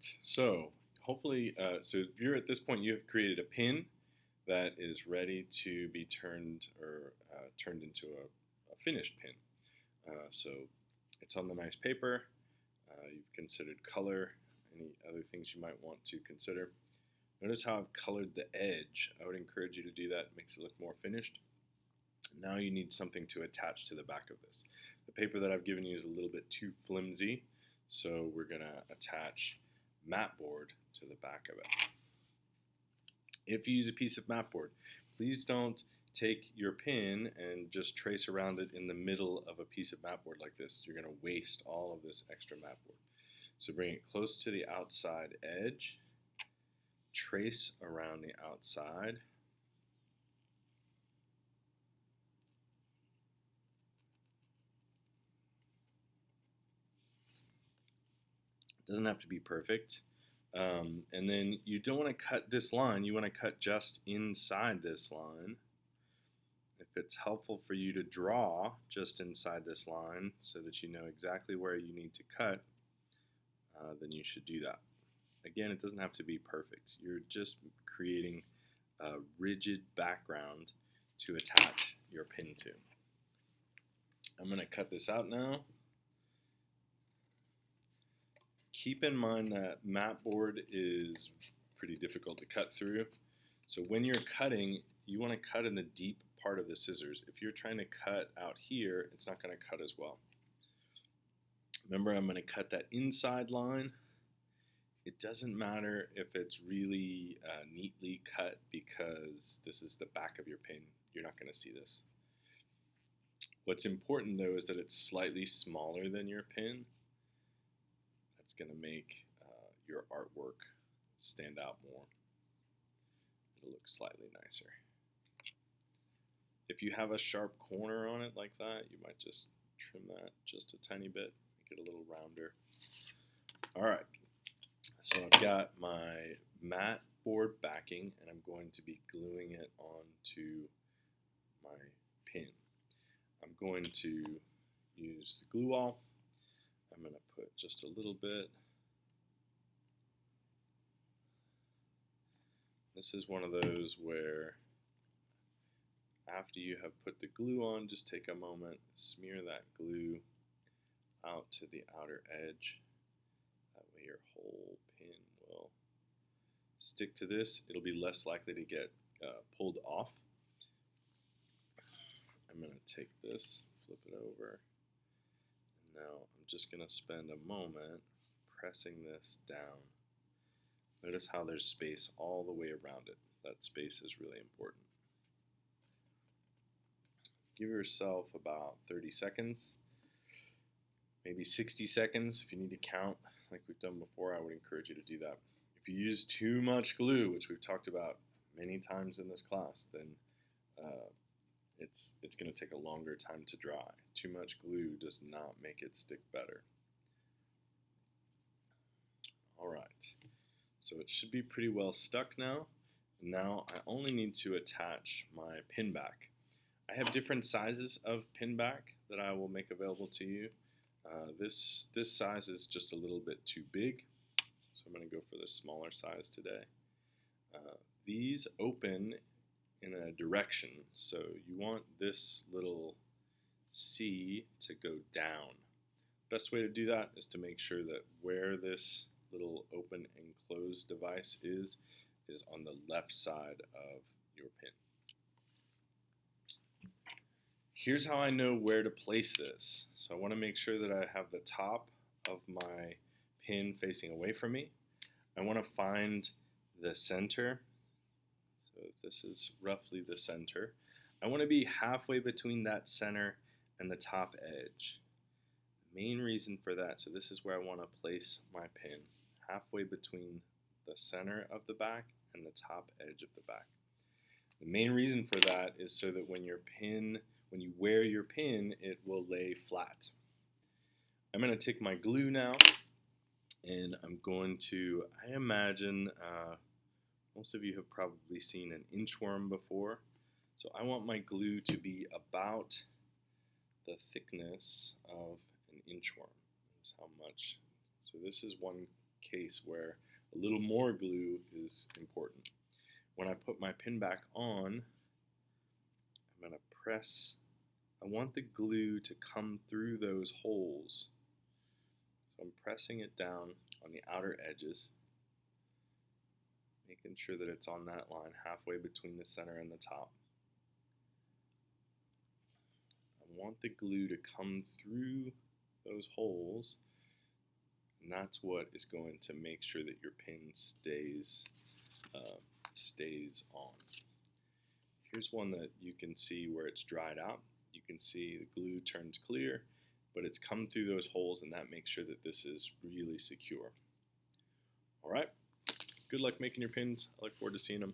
right, so hopefully, so if you're at this point, you have created a pin that is ready to be turned into a finished pin. So it's on the nice paper. You've considered color, any other things you might want to consider. Notice how I've colored the edge. I would encourage you to do that. It makes it look more finished. Now you need something to attach to the back of this. The paper that I've given you is a little bit too flimsy, so we're going to attach mat board to the back of it. If you use a piece of mat board, please don't take your pin and just trace around it in the middle of a piece of mat board like this. You're going to waste all of this extra mat board. So bring it close to the outside edge, trace around the outside. It doesn't have to be perfect. And then you don't want to cut this line, you want to cut just inside this line. If it's helpful for you to draw just inside this line so that you know exactly where you need to cut, then you should do that. Again, it doesn't have to be perfect. You're just creating a rigid background to attach your pin to. I'm going to cut this out now. Keep in mind that mat board is pretty difficult to cut through. So when you're cutting, you want to cut in the deep part of the scissors. If you're trying to cut out here, it's not going to cut as well. Remember, I'm going to cut that inside line. It doesn't matter if it's really neatly cut because this is the back of your pin. You're not going to see this. What's important though is that it's slightly smaller than your pin. That's going to make your artwork stand out more. It'll look slightly nicer. If you have a sharp corner on it like that, you might just trim that just a tiny bit, make it a little rounder. All right, so I've got my mat board backing and I'm going to be gluing it onto my pin. I'm going to use the glue wall. I'm going to put just a little bit. This is one of those where after you have put the glue on, just take a moment, smear that glue out to the outer edge. That way your whole pin will stick to this. It'll be less likely to get pulled off. I'm going to take this, flip it over, and now I'm just going to spend a moment pressing this down. Notice how there's space all the way around it. That space is really important. Give yourself about 30 seconds, maybe 60 seconds. If you need to count like we've done before, I would encourage you to do that. If you use too much glue, which we've talked about many times in this class, then it's going to take a longer time to dry. Too much glue does not make it stick better. All right, so it should be pretty well stuck now. Now I only need to attach my pin back. I have different sizes of pin back that I will make available to you. This size is just a little bit too big, so I'm going to go for the smaller size today. These open in a direction, so you want this little C to go down. Best way to do that is to make sure that where this little open and close device is on the left side of your pin. Here's how I know where to place this. So I want to make sure that I have the top of my pin facing away from me. I want to find the center. So this is roughly the center. I want to be halfway between that center and the top edge. The main reason for that, so this is where I want to place my pin, halfway between the center of the back and the top edge of the back. The main reason for that is so that when you wear your pin, it will lay flat. I'm going to take my glue now, and I'm going to, I imagine, most of you have probably seen an inchworm before. So I want my glue to be about the thickness of an inchworm. That's how much. So this is one case where a little more glue is important. When I put my pin back on, I'm going to press. I want the glue to come through those holes. So I'm pressing it down on the outer edges, making sure that it's on that line halfway between the center and the top. I want the glue to come through those holes, and that's what is going to make sure that your pin stays on. Here's one that you can see where it's dried out. You can see the glue turns clear, but it's come through those holes, and that makes sure that this is really secure. All right, good luck making your pins. I look forward to seeing them.